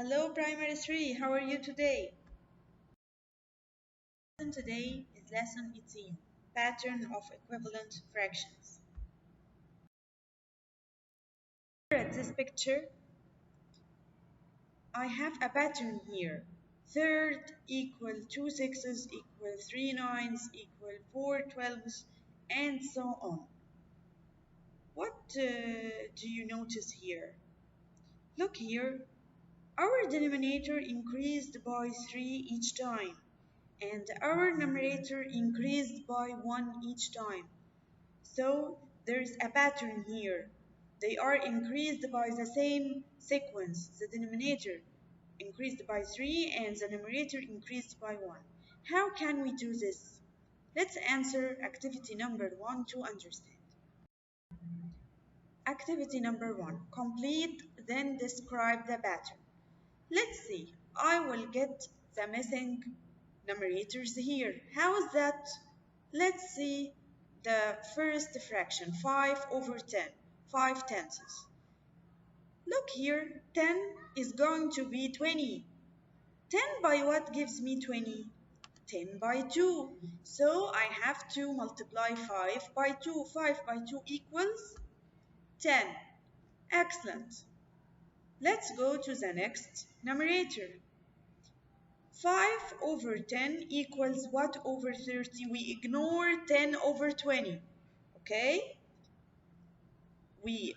Hello, Primary 3. How are you today? Today is lesson 18, pattern of equivalent fractions. Here at this picture, I have a pattern here. Third equal 2 sixes equal 3 nines equal 4 12s and so on. What do you notice here? Look here. Our denominator increased by 3 each time, and our numerator increased by 1 each time. So there's a pattern here. They are increased by the same sequence. The denominator increased by 3 and the numerator increased by 1. How can we do this? Let's answer activity number 1 to understand. Activity number 1. Complete, then describe the pattern. Let's see. I will get the missing numerators here. How is that? Let's see the first fraction, 5 over 10, 5 tenths. Look here, 10 is going to be 20. 10 by what gives me 20? 10 by 2. So I have to multiply 5 by 2. 5 by 2 equals 10. Excellent. Let's go to the next numerator. 5 over 10 equals what over 30? We ignore 10 over 20, okay? We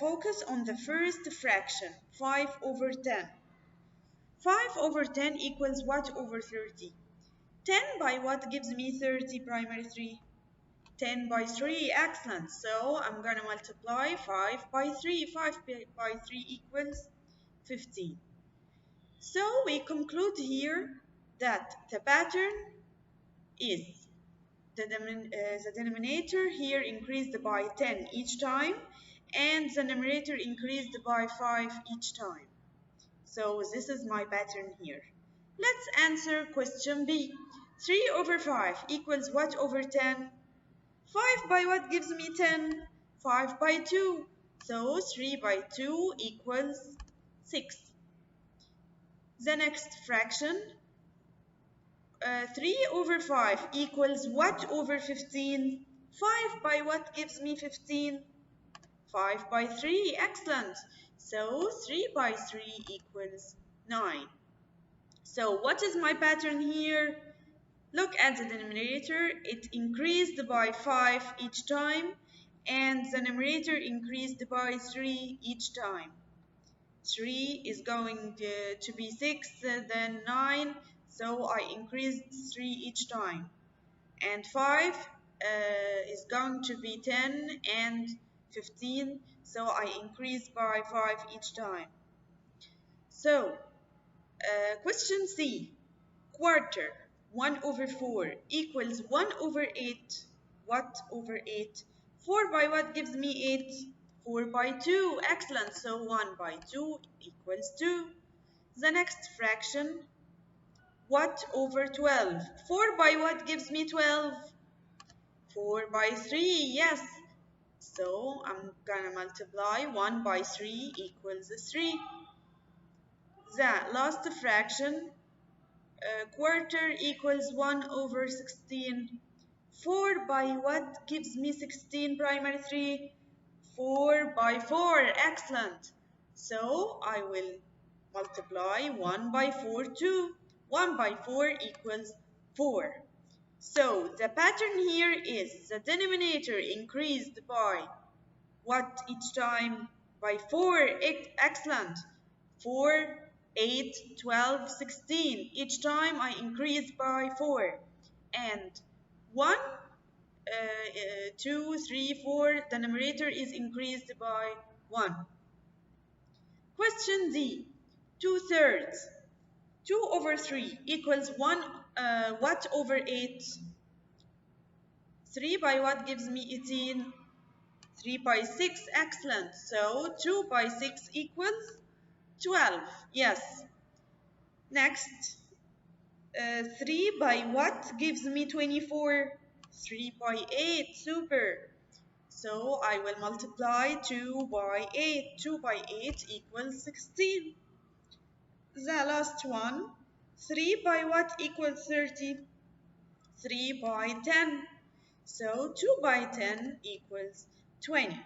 focus on the first fraction, 5 over 10. 5 over 10 equals what over 30? 10 by what gives me 30, primary 3? 10 by 3, excellent. So I'm going to multiply 5 by 3. 5 by 3 equals 15. So we conclude here that the pattern is the denominator here increased by 10 each time and the numerator increased by 5 each time. So this is my pattern here. Let's answer question B. 3 over 5 equals what over 10? 5 by what gives me 10? 5 by 2. So 3 by 2 equals 6. The next fraction, 3 over 5 equals what over 15? 5 by what gives me 15? 5 by 3, excellent. So 3 by 3 equals 9. So what is my pattern here? Look at the denominator, it increased by 5 each time, and the numerator increased by 3 each time. 3 is going to be 6, then 9, so I increased 3 each time. And 5 is going to be 10 and 15, so I increase by 5 each time. So, question C, quarter, 1 over 4 equals 1 over 8. What over 8? 4 by what gives me 8? 4 by 2, excellent, so 1 by 2 equals 2. The next fraction, what over 12? 4 by what gives me 12? 4 by 3, yes. So I'm gonna multiply 1 by 3 equals 3. The last fraction, quarter equals 1 over 16. 4 by what gives me 16, primary 3? 4 by 4, excellent. So I will multiply 1 by 4 too. 1 by 4 equals 4. So the pattern here is the denominator increased by what each time? By 4, excellent. 4, 8, 12, 16. Each time I increase by 4. And 1, 2, 3, 4, the numerator is increased by 1. Question D, 2/3. 2 over 3 equals 1, what over 8? 3 by what gives me 18? 3 by 6, excellent. So 2 by 6 equals 12, yes. Next, 3 by what gives me 24? 3 by 8, super. So I will multiply 2 by 8. 2 by 8 equals 16. The last one. 3 by what equals 30? 3 by 10. So 2 by 10 equals 20.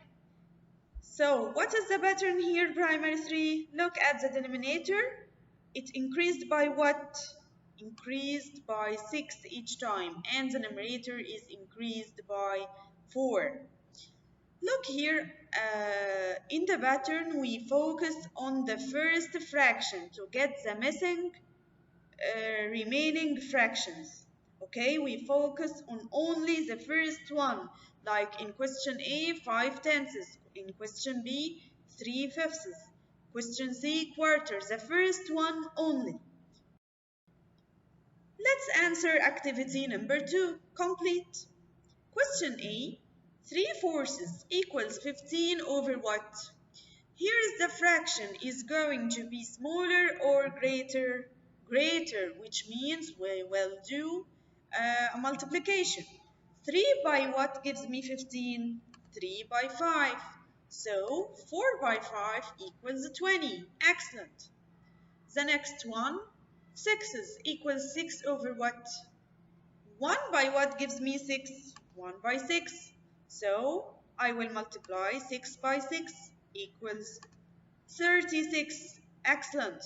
So what is the pattern here, primary 3? Look at the denominator. It increased by what? Increased by 6 each time. And the numerator is increased by 4. Look here, in the pattern we focus on the first fraction to get the missing remaining fractions. Okay, we focus on only the first one, like in question A, 5/10, in question B, 3/5, question C, quarters, the first one only. Let's answer activity number 2, complete. Question A, 3/4 equals 15 over what? Here is the fraction is going to be smaller or greater? Greater, which means we will do a multiplication. 3 by what gives me 15? 3 by 5. So 4 by 5 equals 20. Excellent. The next one, 6's equals 6 over what? 1 by what gives me 6? 1 by 6. So I will multiply 6 by 6 equals 36. Excellent.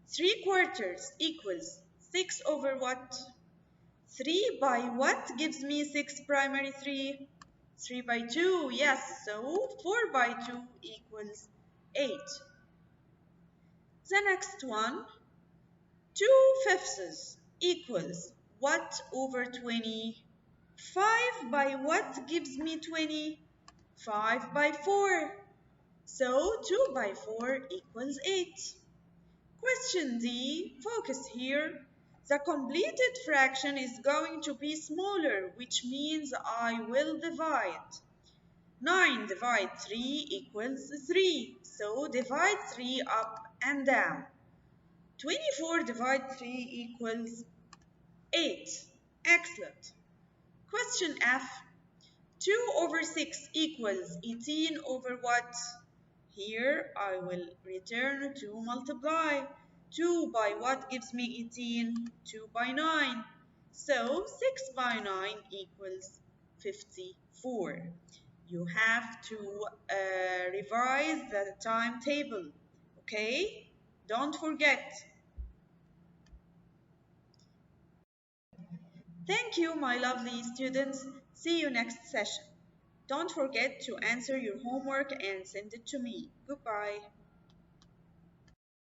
3/4 equals 6 over what? 3 by what gives me 6 primary 3? 3 by 2. Yes, so 4 by 2 equals 8. The next one, 2/5 equals what over 20? 5 by what gives me 20? 5 by 4. So 2 by 4 equals 8. Question D, focus here. The completed fraction is going to be smaller, which means I will divide. 9 divide 3 equals 3. So divide 3 up and down. 24 divide 3 equals 8. Excellent. Question F. 2 over 6 equals 18 over what? Here I will return to multiply. 2 by what gives me 18? 2 by 9. So 6 by 9 equals 54. You have to revise the timetable. Okay? Don't forget. Thank you, my lovely students. See you next session. Don't forget to answer your homework and send it to me. Goodbye.